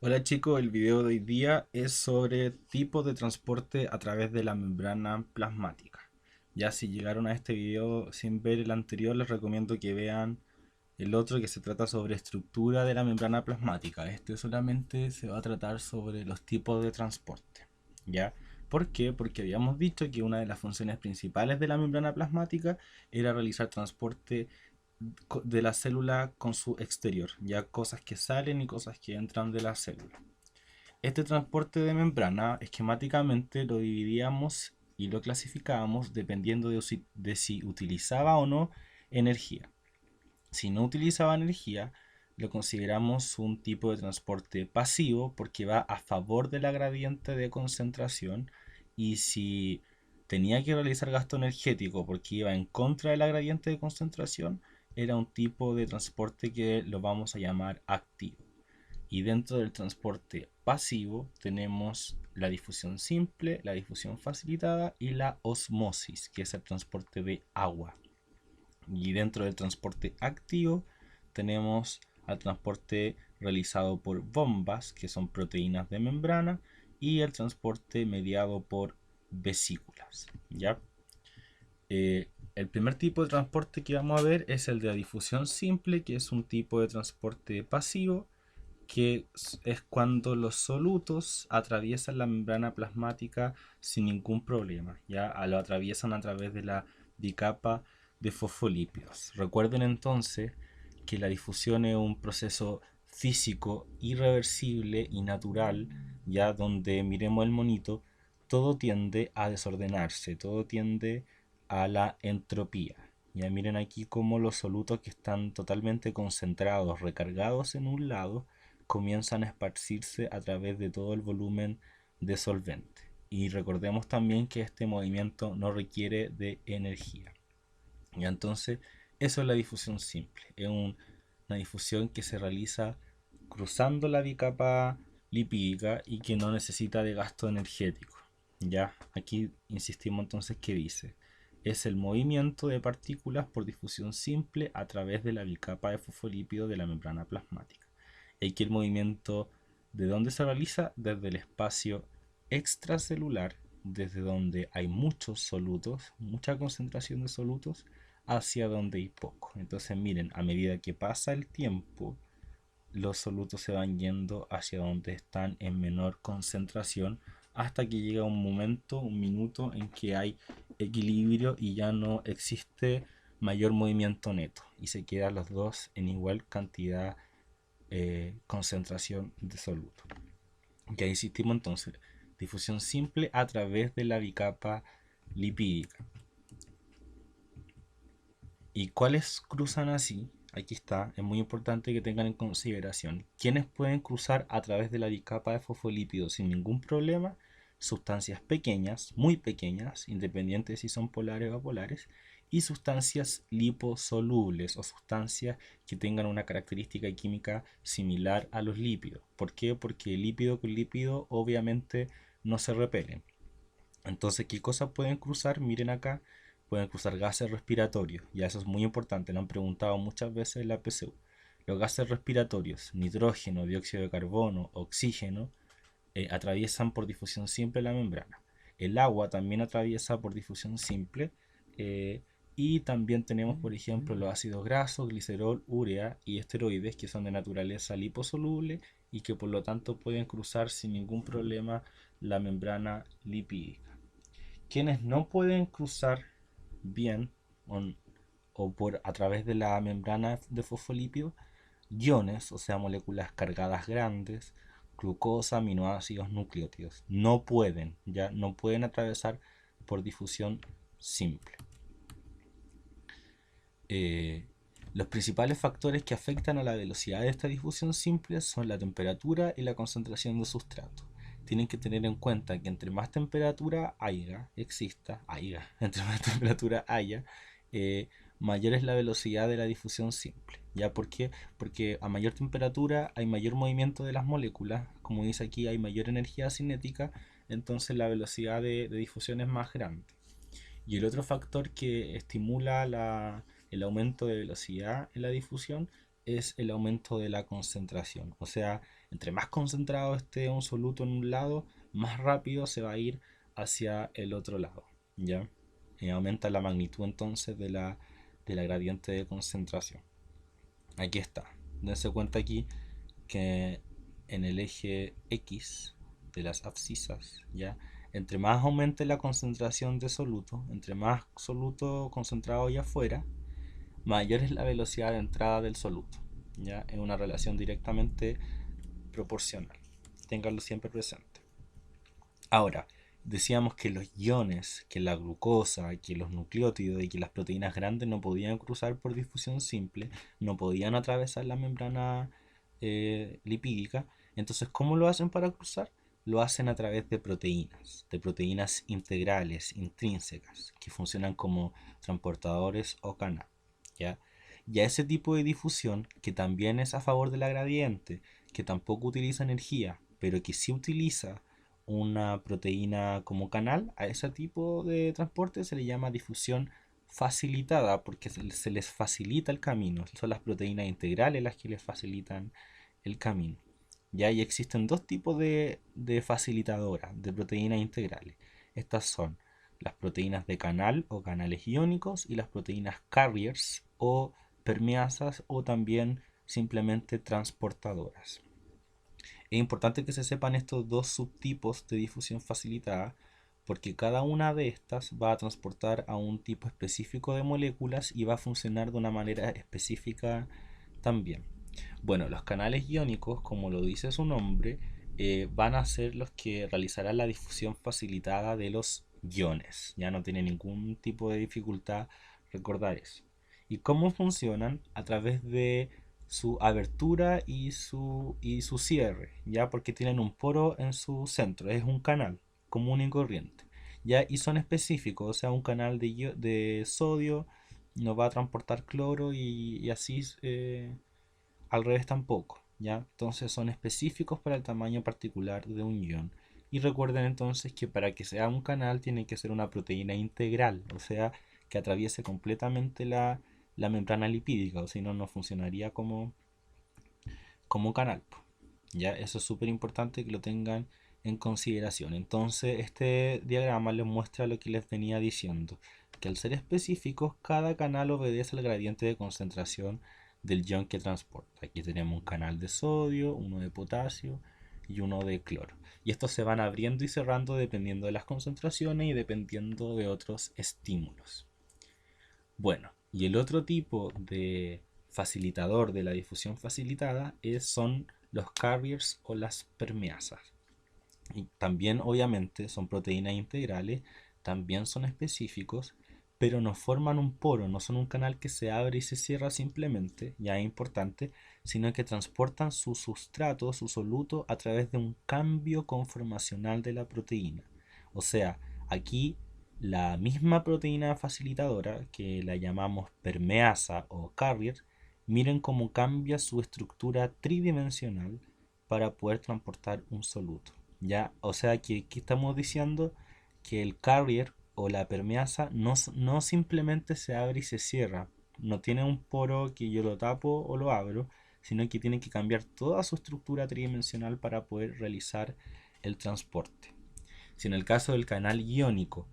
Hola chicos, el video de hoy día es sobre tipos de transporte a través de la membrana plasmática. Ya si llegaron a este video sin ver el anterior, les recomiendo que vean el otro que se trata sobre estructura de la membrana plasmática. Este solamente se va a tratar sobre los tipos de transporte. ¿Ya? ¿Por qué? Porque habíamos dicho que una de las funciones principales de la membrana plasmática era realizar transporte de la célula con su exterior, ya cosas que salen y cosas que entran de la célula. Este transporte de membrana esquemáticamente lo dividíamos y lo clasificábamos dependiendo de si utilizaba o no energía. Si no utilizaba energía, lo consideramos un tipo de transporte pasivo porque va a favor de la gradiente de concentración, y si tenía que realizar gasto energético porque iba en contra de la gradiente de concentración, era un tipo de transporte que lo vamos a llamar activo. Y dentro del transporte pasivo tenemos la difusión simple, la difusión facilitada y la osmosis, que es el transporte de agua. Y dentro del transporte activo tenemos al transporte realizado por bombas, que son proteínas de membrana, y el transporte mediado por vesículas. ¿Ya? El primer tipo de transporte que vamos a ver es el de la difusión simple, que es un tipo de transporte pasivo, que es cuando los solutos atraviesan la membrana plasmática sin ningún problema, ya lo atraviesan a través de la bicapa de fosfolípidos. Recuerden entonces que la difusión es un proceso físico irreversible y natural, ya donde miremos el monito, todo tiende a desordenarse, todo tiende a la entropía. Ya miren aquí cómo los solutos que están totalmente concentrados, recargados en un lado, comienzan a esparcirse a través de todo el volumen de solvente. Y recordemos también que este movimiento no requiere de energía. Y entonces, eso es la difusión simple. Es una difusión que se realiza cruzando la bicapa lipídica y que no necesita de gasto energético. Ya, aquí insistimos entonces que dice, es el movimiento de partículas por difusión simple a través de la bicapa de fosfolípido de la membrana plasmática. Y aquí el movimiento, ¿de dónde se realiza? Desde el espacio extracelular, desde donde hay muchos solutos, mucha concentración de solutos, hacia donde hay poco. Entonces miren, a medida que pasa el tiempo, los solutos se van yendo hacia donde están en menor concentración, hasta que llega un momento, un minuto en que hay equilibrio y ya no existe mayor movimiento neto y se quedan los dos en igual cantidad, concentración de soluto. Ya insistimos entonces, difusión simple a través de la bicapa lipídica. ¿Y cuáles cruzan así? Aquí está, es muy importante que tengan en consideración quiénes pueden cruzar a través de la bicapa de fosfolípidos sin ningún problema: sustancias pequeñas, muy pequeñas, independientes si son polares o apolares, y sustancias liposolubles o sustancias que tengan una característica química similar a los lípidos. ¿Por qué? Porque lípido con lípido obviamente no se repelen. Entonces, ¿qué cosas pueden cruzar? Miren acá, pueden cruzar gases respiratorios. Ya eso es muy importante, lo han preguntado muchas veces en la PSU. Los gases respiratorios, nitrógeno, dióxido de carbono, oxígeno, atraviesan por difusión simple la membrana. El agua también atraviesa por difusión simple. eh, y también tenemos, por ejemplo, los ácidos grasos, glicerol, urea y esteroides, que son de naturaleza liposoluble y que por lo tanto pueden cruzar sin ningún problema la membrana lipídica. Quienes no pueden cruzar bien o, o por a través de la membrana de fosfolípido, iones, o sea, moléculas cargadas grandes, glucosa, aminoácidos, nucleótidos, no pueden atravesar por difusión simple. Eh, los principales factores que afectan a la velocidad de esta difusión simple son la temperatura y la concentración de sustrato. Tienen que tener en cuenta que entre más temperatura entre más temperatura haya, eh, mayor es la velocidad de la difusión simple. ¿Ya? ¿Por qué? Porque a mayor temperatura hay mayor movimiento de las moléculas, como dice aquí, hay mayor energía cinética, entonces la velocidad de difusión es más grande. Y el otro factor que estimula el aumento de velocidad en la difusión es el aumento de la concentración. O sea, entre más concentrado esté un soluto en un lado, más rápido se va a ir hacia el otro lado, ¿ya? Aumenta la magnitud entonces de la gradiente de concentración. Aquí está. Dense cuenta aquí que en el eje X de las abscisas, ¿ya? Entre más aumente la concentración de soluto, entre más soluto concentrado allá afuera, mayor es la velocidad de entrada del soluto, ¿ya? Es una relación directamente proporcional. Ténganlo siempre presente. Ahora, decíamos que los iones, que la glucosa, que los nucleótidos y que las proteínas grandes no podían cruzar por difusión simple, no podían atravesar la membrana lipídica. Entonces, ¿cómo lo hacen para cruzar? Lo hacen a través de proteínas integrales, intrínsecas, que funcionan como transportadores o canal, ¿ya? Y a ese tipo de difusión, que también es a favor de la gradiente, que tampoco utiliza energía, pero que sí utiliza una proteína como canal, a ese tipo de transporte se le llama difusión facilitada porque se les facilita el camino. Son las proteínas integrales las que les facilitan el camino. Ya y existen dos tipos de facilitadoras de proteínas integrales. Estas son las proteínas de canal o canales iónicos y las proteínas carriers o permeasas o también simplemente transportadoras. Es importante que se sepan estos dos subtipos de difusión facilitada porque cada una de estas va a transportar a un tipo específico de moléculas y va a funcionar de una manera específica también. Bueno, los canales iónicos, como lo dice su nombre, van a ser los que realizarán la difusión facilitada de los iones. Ya no tiene ningún tipo de dificultad recordar eso. ¿Y cómo funcionan? A través de su abertura y su cierre, ya porque tienen un poro en su centro, es un canal común y corriente, ya y son específicos, o sea, un canal de sodio no va a transportar cloro y así al revés tampoco, ya, entonces son específicos para el tamaño particular de un ion. Y recuerden entonces que para que sea un canal tiene que ser una proteína integral, o sea, que atraviese completamente la membrana lipídica, o si no, no funcionaría como canal. Ya, eso es súper importante que lo tengan en consideración. Entonces, este diagrama les muestra lo que les venía diciendo, que al ser específicos, cada canal obedece al gradiente de concentración del ion que transporta. Aquí tenemos un canal de sodio, uno de potasio y uno de cloro. Y estos se van abriendo y cerrando dependiendo de las concentraciones y dependiendo de otros estímulos. Bueno, y el otro tipo de facilitador de la difusión facilitada son los carriers o las permeasas. Y también obviamente son proteínas integrales, también son específicos, pero no forman un poro, no son un canal que se abre y se cierra simplemente, ya es importante, sino que transportan su sustrato, su soluto, a través de un cambio conformacional de la proteína. O sea, aquí la misma proteína facilitadora, que la llamamos permeasa o carrier, miren cómo cambia su estructura tridimensional para poder transportar un soluto. ¿Ya? O sea que aquí estamos diciendo que el carrier o la permeasa no simplemente se abre y se cierra, no tiene un poro que yo lo tapo o lo abro, sino que tiene que cambiar toda su estructura tridimensional para poder realizar el transporte. Si en el caso del canal iónico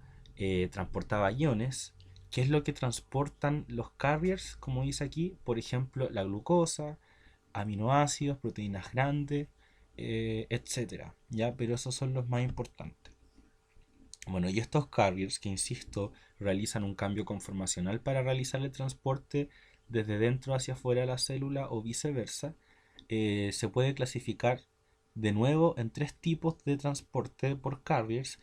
transportaba iones, ¿qué es lo que transportan los carriers? Como dice aquí, por ejemplo, la glucosa, aminoácidos, proteínas grandes, etcétera, ¿ya? Pero esos son los más importantes. Bueno, y estos carriers, que insisto, realizan un cambio conformacional para realizar el transporte desde dentro hacia afuera de la célula o viceversa, se puede clasificar de nuevo en tres tipos de transporte por carriers,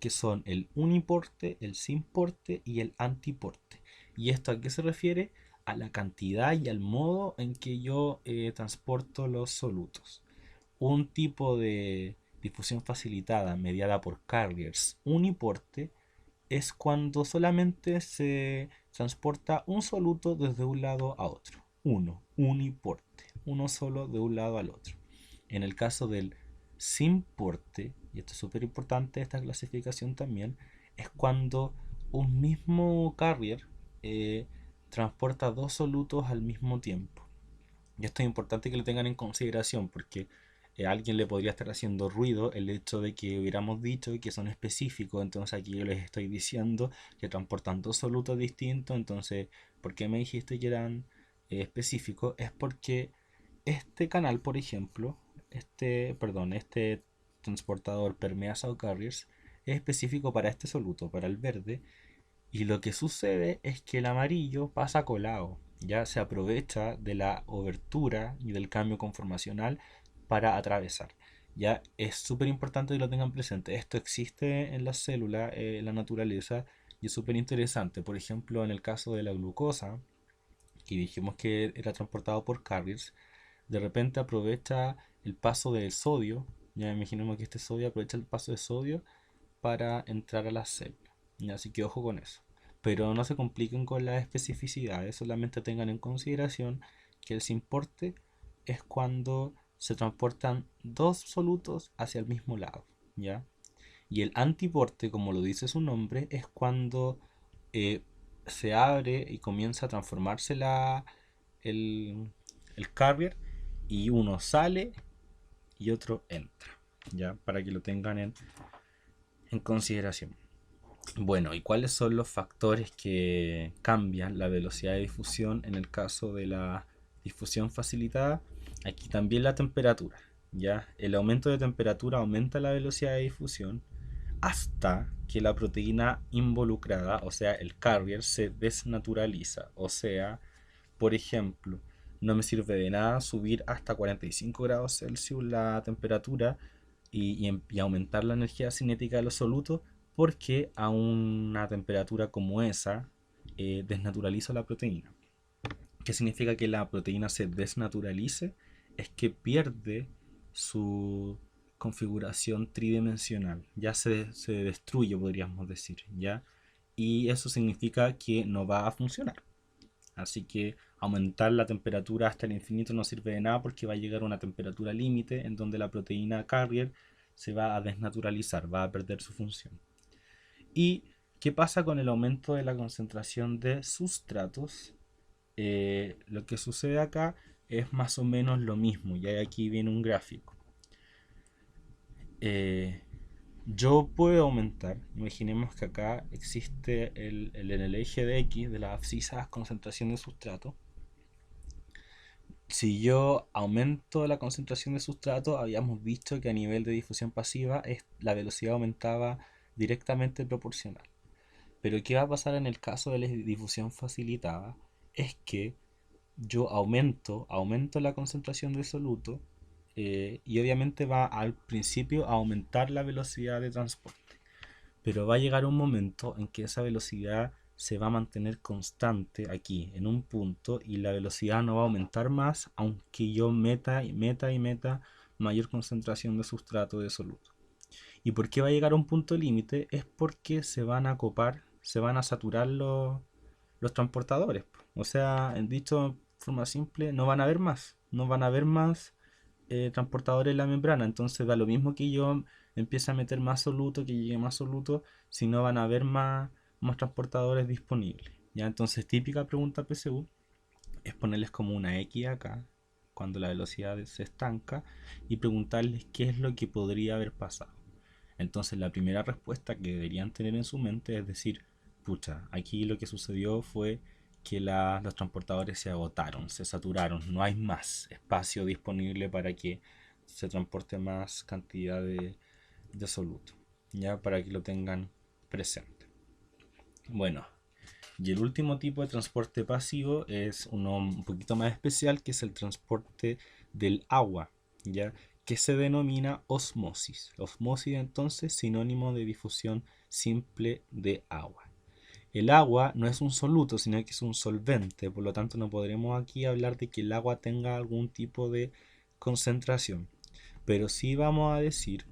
que son el uniporte, el sinporte y el antiporte. ¿Y esto a qué se refiere? A la cantidad y al modo en que yo transporto los solutos. Un tipo de difusión facilitada mediada por carriers uniporte es cuando solamente se transporta un soluto desde un lado a otro. Uniporte. Uno solo de un lado al otro. En el caso del sin porte, y esto es súper importante, esta clasificación también, es cuando un mismo carrier transporta dos solutos al mismo tiempo. Y esto es importante que lo tengan en consideración porque a alguien le podría estar haciendo ruido el hecho de que hubiéramos dicho que son específicos. Entonces aquí yo les estoy diciendo que transportan dos solutos distintos. Entonces, ¿por qué me dijiste que eran específicos? Es porque este canal, por ejemplo, este transportador permeasa o carriers es específico para este soluto, para el verde, y lo que sucede es que el amarillo pasa colado, ya se aprovecha de la obertura y del cambio conformacional para atravesar. Ya es súper importante que lo tengan presente. Esto existe en las células, en la naturaleza, y es súper interesante. Por ejemplo, en el caso de la glucosa, que dijimos que era transportado por carriers, de repente aprovecha el paso del sodio. Ya imaginemos que este sodio aprovecha el paso de sodio para entrar a la célula. Así que ojo con eso. Pero no se compliquen con las especificidades, solamente tengan en consideración que el simporte es cuando se transportan dos solutos hacia el mismo lado, ¿ya? Y el antiporte, como lo dice su nombre, es cuando eh, se abre y comienza a transformarse el, el carrier y uno sale y otro entra, ¿ya? Para que lo tengan en consideración. Bueno, ¿y cuáles son los factores que cambian la velocidad de difusión en el caso de la difusión facilitada? Aquí también la temperatura, ¿ya? El aumento de temperatura aumenta la velocidad de difusión hasta que la proteína involucrada, o sea, el carrier, se desnaturaliza. O sea, por ejemplo, no me sirve de nada subir hasta 45 grados Celsius la temperatura y aumentar la energía cinética de los solutos porque a una temperatura como esa desnaturaliza la proteína. ¿Qué significa que la proteína se desnaturalice? Es que pierde su configuración tridimensional, ya se destruye, podríamos decir, ¿ya? Y eso significa que no va a funcionar. Así que aumentar la temperatura hasta el infinito no sirve de nada porque va a llegar a una temperatura límite en donde la proteína carrier se va a desnaturalizar, va a perder su función. ¿Y qué pasa con el aumento de la concentración de sustratos? Lo que sucede acá es más o menos lo mismo. Y aquí viene un gráfico. Eh, yo puedo aumentar, imaginemos que acá existe en el eje de X de la abscisa concentración de sustrato. Si yo aumento la concentración de sustrato, habíamos visto que a nivel de difusión pasiva la velocidad aumentaba directamente proporcional. Pero ¿qué va a pasar en el caso de la difusión facilitada? Es que yo aumento la concentración de soluto y obviamente va al principio a aumentar la velocidad de transporte. Pero va a llegar un momento en que esa velocidad se va a mantener constante aquí, en un punto, y la velocidad no va a aumentar más, aunque yo meta y meta y meta mayor concentración de sustrato de soluto. ¿Y por qué va a llegar a un punto límite? Es porque se van a copar, se van a saturar los transportadores. O sea, en dicho forma simple, no van a haber más, no van a haber más transportadores en la membrana. Entonces da lo mismo que yo empiece a meter más soluto, que llegue más soluto, si no van a haber más transportadores disponibles. ¿Ya? Entonces, típica pregunta PSU es ponerles como una X acá, cuando la velocidad se estanca, y preguntarles qué es lo que podría haber pasado. Entonces, la primera respuesta que deberían tener en su mente es decir, pucha, aquí lo que sucedió fue que los transportadores se agotaron, se saturaron, no hay más espacio disponible para que se transporte más cantidad de soluto, ya para que lo tengan presente. Bueno, y el último tipo de transporte pasivo es uno un poquito más especial, que es el transporte del agua, ya que se denomina osmosis. Osmosis entonces sinónimo de difusión simple de agua. El agua no es un soluto, sino que es un solvente, por lo tanto no podremos aquí hablar de que el agua tenga algún tipo de concentración, pero sí vamos a decir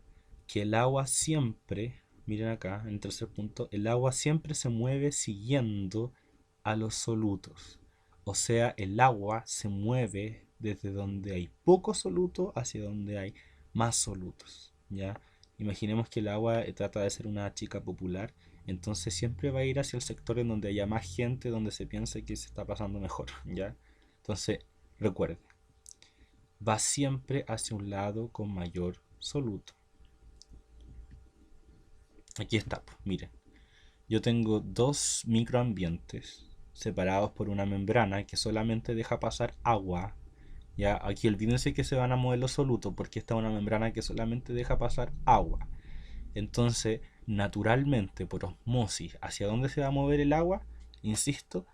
que el agua siempre, miren acá en el tercer punto, el agua siempre se mueve siguiendo a los solutos. O sea, el agua se mueve desde donde hay poco soluto hacia donde hay más solutos, ¿ya? Imaginemos que el agua trata de ser una chica popular, entonces siempre va a ir hacia el sector en donde haya más gente, donde se piense que se está pasando mejor, ¿ya? Entonces, recuerden, va siempre hacia un lado con mayor soluto. Aquí está, pues, miren. Yo tengo dos microambientes separados por una membrana que solamente deja pasar agua. Ya, aquí olvídense que se van a mover los solutos porque esta es una membrana que solamente deja pasar agua. Entonces, naturalmente, por osmosis, ¿hacia dónde se va a mover el agua? Insisto,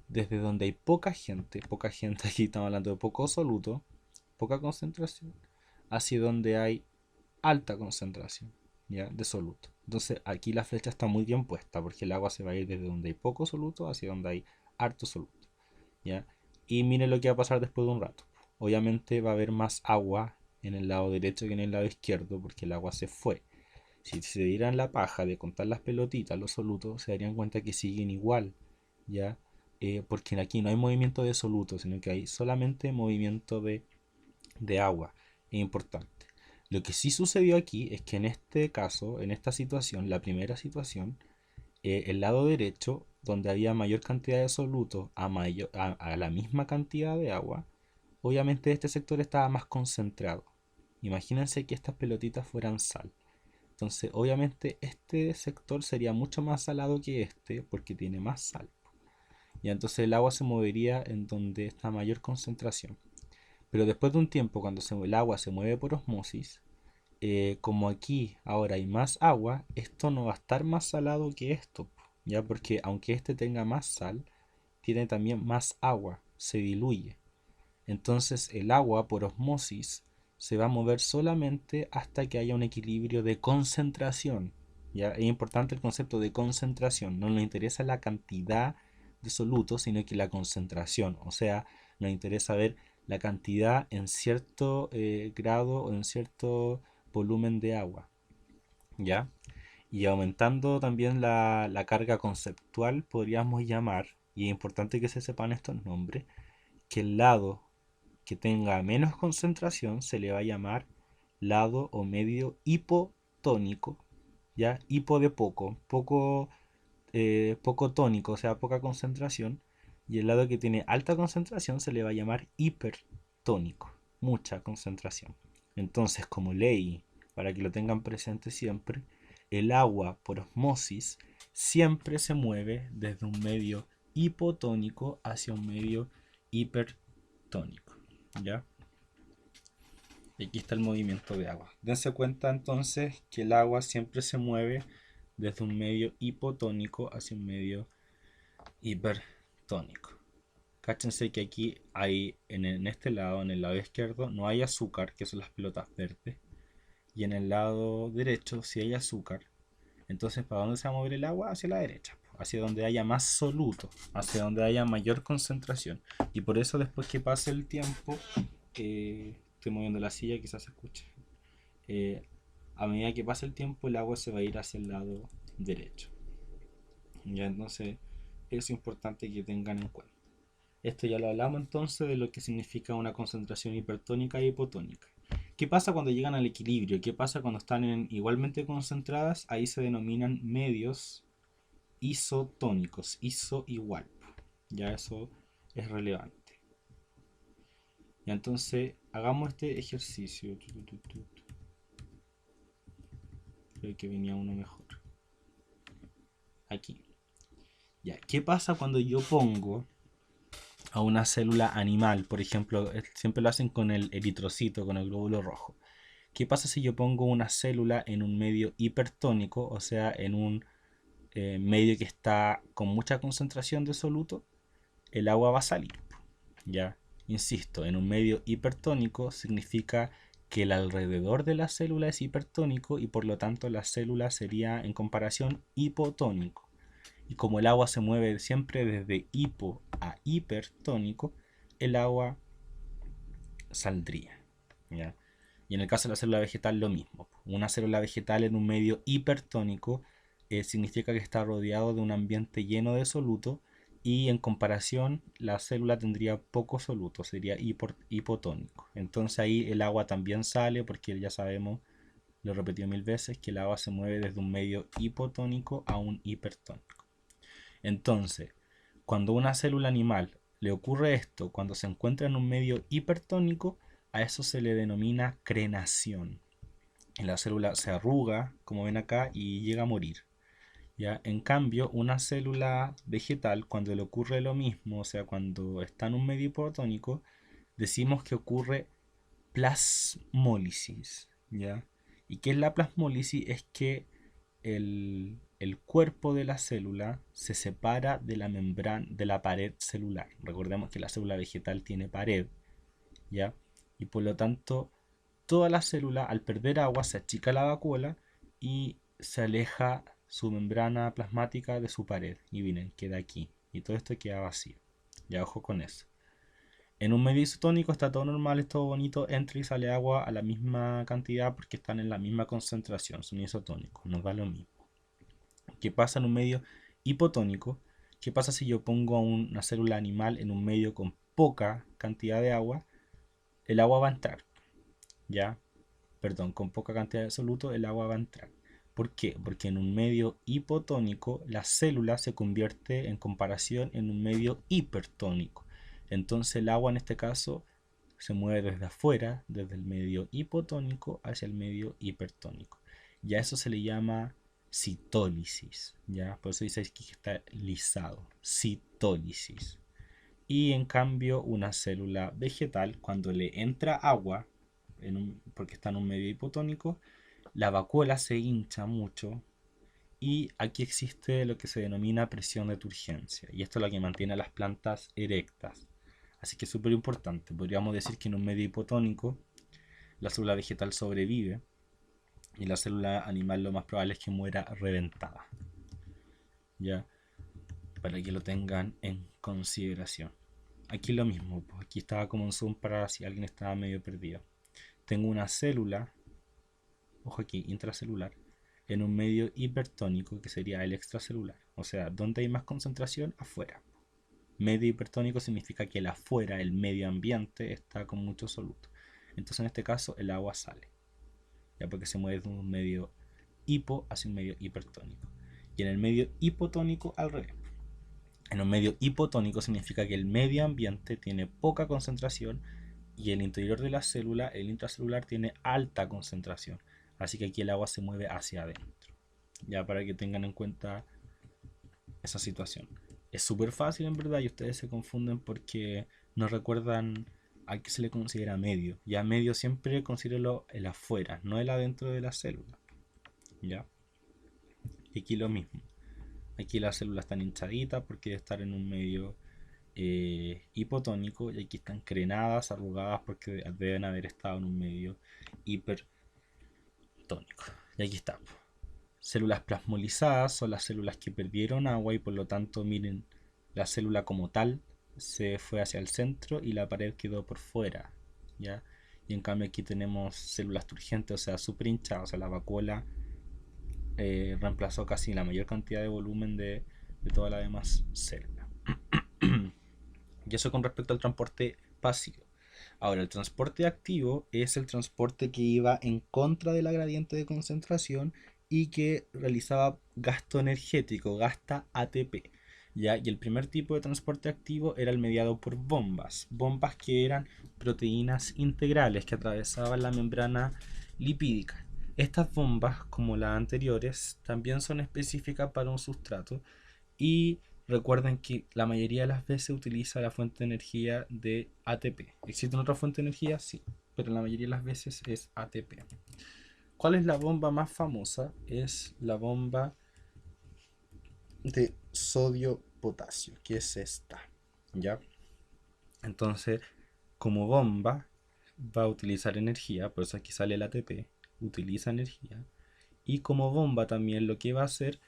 desde donde hay poca gente aquí estamos hablando de poco soluto, poca concentración, hacia donde hay alta concentración, ¿ya? De soluto. Entonces aquí la flecha está muy bien puesta porque el agua se va a ir desde donde hay poco soluto hacia donde hay harto soluto, ¿ya? Y miren lo que va a pasar después de un rato. Obviamente va a haber más agua en el lado derecho que en el lado izquierdo porque el agua se fue. Si se dieran la paja de contar las pelotitas, los solutos, se darían cuenta que siguen igual, ¿ya? Porque aquí no hay movimiento de soluto, sino que hay solamente movimiento de agua. Es importante. Lo que sí sucedió aquí es que en este caso, en esta situación, la primera situación, el lado derecho, donde había mayor cantidad de soluto a la misma cantidad de agua, obviamente este sector estaba más concentrado. Imagínense que estas pelotitas fueran sal. Entonces, obviamente este sector sería mucho más salado que este porque tiene más sal. Y entonces el agua se movería en donde está mayor concentración. Pero después de un tiempo, cuando el agua se mueve por osmosis, como aquí ahora hay más agua, esto no va a estar más salado que esto, ya porque aunque este tenga más sal, tiene también más agua, se diluye. Entonces el agua por osmosis se va a mover solamente hasta que haya un equilibrio de concentración. ¿Ya? Es importante el concepto de concentración. No nos interesa la cantidad de solutos, sino que la concentración. O sea, nos interesa ver la cantidad en cierto grado o en cierto volumen de agua. ¿Ya? Y aumentando también la carga conceptual, podríamos llamar, y es importante que se sepan estos nombres, que el lado que tenga menos concentración se le va a llamar lado o medio hipotónico, ya hipo de poco tónico, o sea, poca concentración, y el lado que tiene alta concentración se le va a llamar hipertónico, mucha concentración. Entonces, como ley, para que lo tengan presente siempre, el agua por osmosis siempre se mueve desde un medio hipotónico hacia un medio hipertónico. ¿Ya? Y aquí está el movimiento de agua. Dense cuenta entonces que el agua siempre se mueve desde un medio hipotónico hacia un medio hipertónico. Cáchense que aquí hay, en este lado, en el lado izquierdo, no hay azúcar, que son las pelotas verdes. Y en el lado derecho sí hay azúcar. Entonces, ¿para dónde se va a mover el agua? Hacia la derecha, hacia donde haya más soluto, hacia donde haya mayor concentración. Y por eso después que pase el tiempo, estoy moviendo la silla, quizás se escuche. eh, a medida que pase el tiempo, el agua se va a ir hacia el lado derecho. Ya, entonces, es importante que tengan en cuenta. Esto ya lo hablamos entonces de lo que significa una concentración hipertónica y hipotónica. ¿Qué pasa cuando llegan al equilibrio? ¿Qué pasa cuando están igualmente concentradas? Ahí se denominan medios isotónicos, iso igual. Ya eso es relevante. Y entonces hagamos este ejercicio. Creo que venía uno mejor. Aquí. Ya, ¿qué pasa cuando yo pongo a una célula animal? Por ejemplo, siempre lo hacen con el eritrocito, con el glóbulo rojo. ¿Qué pasa si yo pongo una célula en un medio hipertónico, o sea, en un medio que está con mucha concentración de soluto? El agua va a salir. Ya, insisto, en un medio hipertónico significa que el alrededor de la célula es hipertónico y por lo tanto la célula sería en comparación hipotónico. Y como el agua se mueve siempre desde hipo a hipertónico, el agua saldría. ¿Ya? Y en el caso de la célula vegetal lo mismo. Una célula vegetal en un medio hipertónico significa que está rodeado de un ambiente lleno de soluto y en comparación la célula tendría poco soluto, sería hipotónico. Entonces ahí el agua también sale porque ya sabemos, lo he repetido mil veces, que el agua se mueve desde un medio hipotónico a un hipertónico. Entonces, cuando a una célula animal le ocurre esto, cuando se encuentra en un medio hipertónico, a eso se le denomina crenación. Y la célula se arruga, como ven acá, y llega a morir. ¿Ya? En cambio, una célula vegetal, cuando le ocurre lo mismo, o sea, cuando está en un medio hipotónico, decimos que ocurre plasmólisis. ¿Ya? ¿Y qué es la plasmólisis? Es que el cuerpo de la célula se separa de la membrana, de la pared celular. Recordemos que la célula vegetal tiene pared, ¿ya? Y por lo tanto, toda la célula al perder agua se achica la vacuola y se aleja su membrana plasmática de su pared. Y miren, queda aquí. Y todo esto queda vacío. Ya ojo con eso. En un medio isotónico está todo normal, es todo bonito, entra y sale agua a la misma cantidad porque están en la misma concentración, son isotónicos, nos da lo mismo. ¿Qué pasa en un medio hipotónico? ¿Qué pasa si yo pongo a una célula animal en un medio con poca cantidad de agua? El agua va a entrar, ¿ya? Perdón, con poca cantidad de soluto el agua va a entrar. ¿Por qué? Porque en un medio hipotónico la célula se convierte en comparación en un medio hipertónico. Entonces el agua en este caso se mueve desde afuera, desde el medio hipotónico hacia el medio hipertónico. Y a eso se le llama citólisis, ¿ya? Por eso dice que está lisado, citólisis. Y en cambio una célula vegetal, cuando le entra agua, porque está en un medio hipotónico, la vacuola se hincha mucho y aquí existe lo que se denomina presión de turgencia. Y esto es lo que mantiene a las plantas erectas. Así que es súper importante. Podríamos decir que en un medio hipotónico la célula vegetal sobrevive y la célula animal lo más probable es que muera reventada. ¿Ya? Para que lo tengan en consideración. Aquí lo mismo, pues aquí estaba como un zoom para si alguien estaba medio perdido. Tengo una célula, ojo aquí, intracelular, en un medio hipertónico que sería el extracelular. O sea, ¿dónde hay más concentración? Afuera. Medio hipertónico significa que el afuera, el medio ambiente, está con mucho soluto. Entonces en este caso el agua sale, ya porque se mueve de un medio hipo hacia un medio hipertónico. Y en el medio hipotónico al revés. En un medio hipotónico significa que el medio ambiente tiene poca concentración y el interior de la célula, el intracelular, tiene alta concentración. Así que aquí el agua se mueve hacia adentro. Ya para que tengan en cuenta esa situación. Es súper fácil en verdad y ustedes se confunden porque no recuerdan a qué se le considera medio. Ya medio siempre considero el afuera, no el adentro de la célula. ¿Ya? Y aquí lo mismo. Aquí las células están hinchaditas porque debe estar en un medio hipotónico y aquí están crenadas, arrugadas porque deben haber estado en un medio hipertónico. Y aquí está. Células plasmolizadas son las células que perdieron agua y por lo tanto, miren, la célula como tal se fue hacia el centro y la pared quedó por fuera, ¿ya? Y en cambio aquí tenemos células turgentes, o sea, súper hinchadas, o sea, la vacuola reemplazó casi la mayor cantidad de volumen de toda la demás célula. Y eso con respecto al transporte pasivo. Ahora, el transporte activo es el transporte que iba en contra de la gradiente de concentración y que realizaba gasto energético, gasta ATP. ¿Ya? Y el primer tipo de transporte activo era el mediado por bombas. Bombas que eran proteínas integrales que atravesaban la membrana lipídica. Estas bombas, como las anteriores, también son específicas para un sustrato y recuerden que la mayoría de las veces utiliza la fuente de energía de ATP. ¿Existe otra fuente de energía? Sí, pero la mayoría de las veces es ATP. ¿Cuál es la bomba más famosa? Es la bomba de sodio-potasio, que es esta. ¿Ya? Entonces, como bomba, va a utilizar energía, por eso aquí sale el ATP, utiliza energía. Y como bomba también lo que va a hacer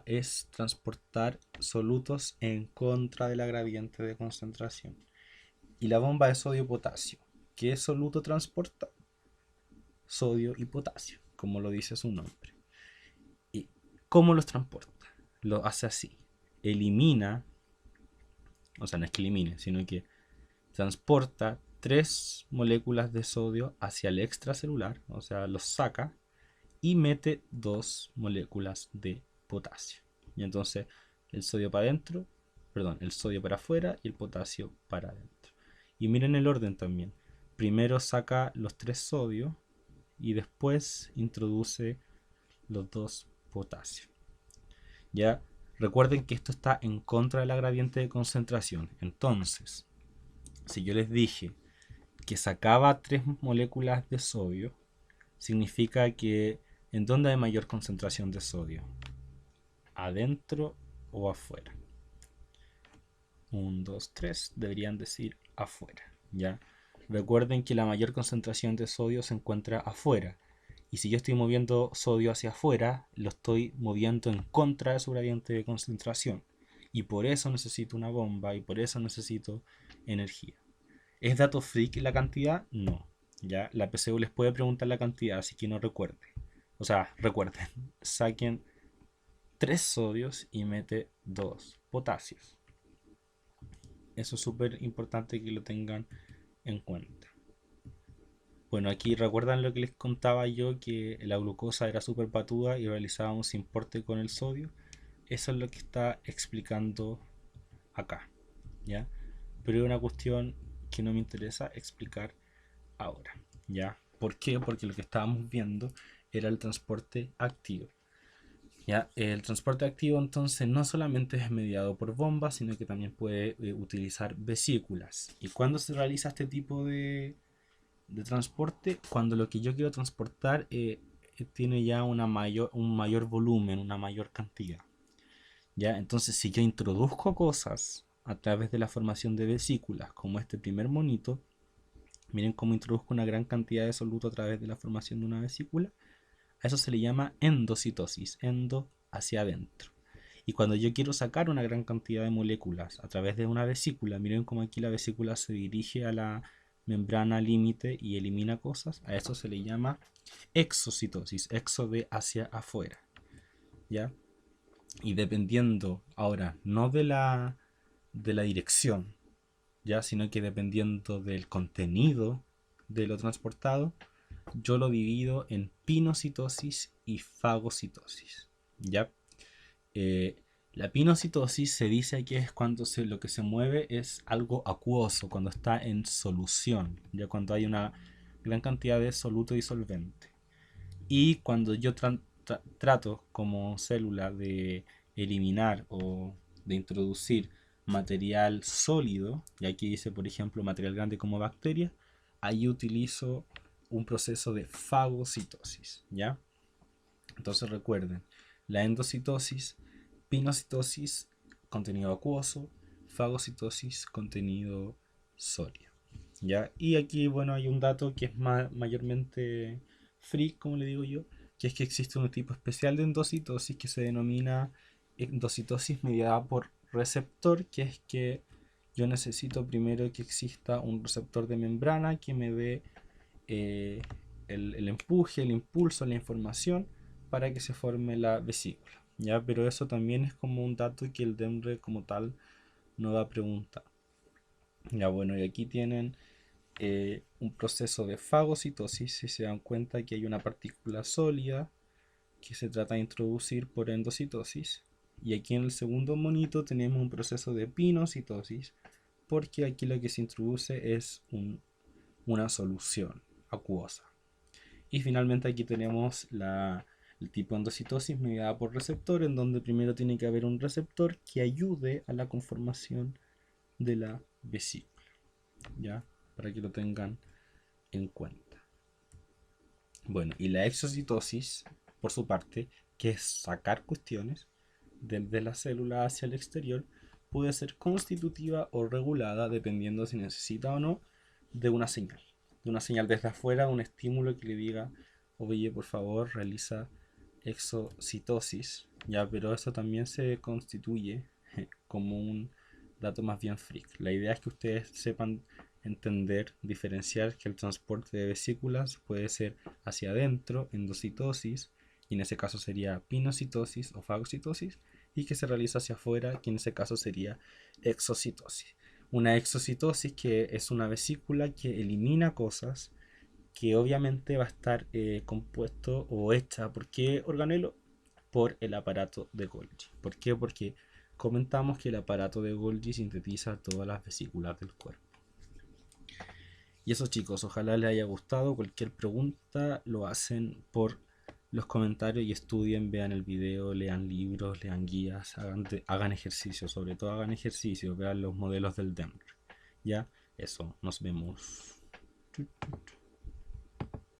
es transportar solutos en contra de la gradiente de concentración. Y la bomba de sodio-potasio, ¿qué soluto transporta? Sodio y potasio, como lo dice su nombre. ¿Y cómo los transporta? Lo hace así. Elimina, o sea, no es que elimine, sino que transporta 3 moléculas de sodio hacia el extracelular, o sea, los saca y mete 2 moléculas de potasio. Y entonces el sodio para adentro, perdón, el sodio para afuera y el potasio para adentro. Y miren el orden también. primero saca los 3 sodios y después introduce los 2 potasios. Ya recuerden que esto está en contra de la gradiente de concentración. Entonces, si yo les dije que sacaba 3 moléculas de sodio, significa que ¿en dónde hay mayor concentración de sodio? ¿Adentro o afuera? 1, 2, 3, deberían decir afuera, ¿ya? Recuerden que la mayor concentración de sodio se encuentra afuera. Y si yo estoy moviendo sodio hacia afuera, lo estoy moviendo en contra de su gradiente de concentración. Y por eso necesito una bomba y por eso necesito energía. ¿Es dato freak la cantidad? No. ¿Ya? La PCU les puede preguntar la cantidad, así que no recuerden. O sea, recuerden, saquen 3 sodios y mete 2 potasios. Eso es súper importante que lo tengan en cuenta. Bueno, aquí recuerdan lo que les contaba yo, que la glucosa era súper patuda y realizábamos importe con el sodio. Eso es lo que está explicando acá, ¿ya? Pero es una cuestión que no me interesa explicar ahora, ¿ya? ¿Por qué? Porque lo que estábamos viendo era el transporte activo. ¿Ya? El transporte activo entonces no solamente es mediado por bombas, sino que también puede utilizar vesículas. ¿Y cuándo se realiza este tipo de transporte? Cuando lo que yo quiero transportar tiene ya un mayor volumen, una mayor cantidad. ¿Ya? Entonces si yo introduzco cosas a través de la formación de vesículas, como este primer monito, miren cómo introduzco una gran cantidad de soluto a través de la formación de una vesícula. A eso se le llama endocitosis, endo hacia adentro. Y cuando yo quiero sacar una gran cantidad de moléculas a través de una vesícula, miren cómo aquí la vesícula se dirige a la membrana límite y elimina cosas, a eso se le llama exocitosis, exo de hacia afuera. ¿Ya? Y dependiendo, ahora, no de la dirección, ¿ya? Sino que dependiendo del contenido de lo transportado, yo lo divido en pinocitosis y fagocitosis, ¿ya? La pinocitosis se dice que es cuando lo que se mueve es algo acuoso, cuando está en solución, ya cuando hay una gran cantidad de soluto disolvente. Y cuando yo trato como célula de eliminar o de introducir material sólido, y aquí dice por ejemplo material grande como bacterias, ahí utilizo un proceso de fagocitosis, ¿ya? Entonces recuerden, la endocitosis, pinocitosis, contenido acuoso, fagocitosis, contenido sólido, ¿ya? Y aquí, bueno, hay un dato que es mayormente freak, como le digo yo, que es que existe un tipo especial de endocitosis que se denomina endocitosis mediada por receptor, que es que yo necesito primero que exista un receptor de membrana que me dé eh, el empuje, el impulso, la información para que se forme la vesícula, ¿ya? Pero eso también es como un dato que el DEMRE como tal no da pregunta. Ya bueno, y aquí tienen un proceso de fagocitosis, si se dan cuenta que hay una partícula sólida que se trata de introducir por endocitosis. Y aquí en el segundo monito tenemos un proceso de pinocitosis, porque aquí lo que se introduce es una solución acuosa. Y finalmente aquí tenemos el tipo de endocitosis mediada por receptor, en donde primero tiene que haber un receptor que ayude a la conformación de la vesícula, ¿ya? Para que lo tengan en cuenta. Bueno, y la exocitosis, por su parte, que es sacar cuestiones desde la célula hacia el exterior, puede ser constitutiva o regulada dependiendo si necesita o no de una señal. De una señal desde afuera, un estímulo que le diga, oye, por favor, realiza exocitosis, ya, pero eso también se constituye como un dato más bien freak. La idea es que ustedes sepan entender, diferenciar que el transporte de vesículas puede ser hacia adentro, endocitosis, y en ese caso sería pinocitosis o fagocitosis, y que se realiza hacia afuera, que en ese caso sería exocitosis. Una exocitosis que es una vesícula que elimina cosas, que obviamente va a estar compuesto o hecha por qué organelo, por el aparato de Golgi. ¿Por qué? Porque comentamos que el aparato de Golgi sintetiza todas las vesículas del cuerpo. Y eso chicos, ojalá les haya gustado. Cualquier pregunta lo hacen por los comentarios y estudien, vean el video, lean libros, lean guías, hagan ejercicio, sobre todo hagan ejercicio, vean los modelos del DEMR. Ya, eso, nos vemos.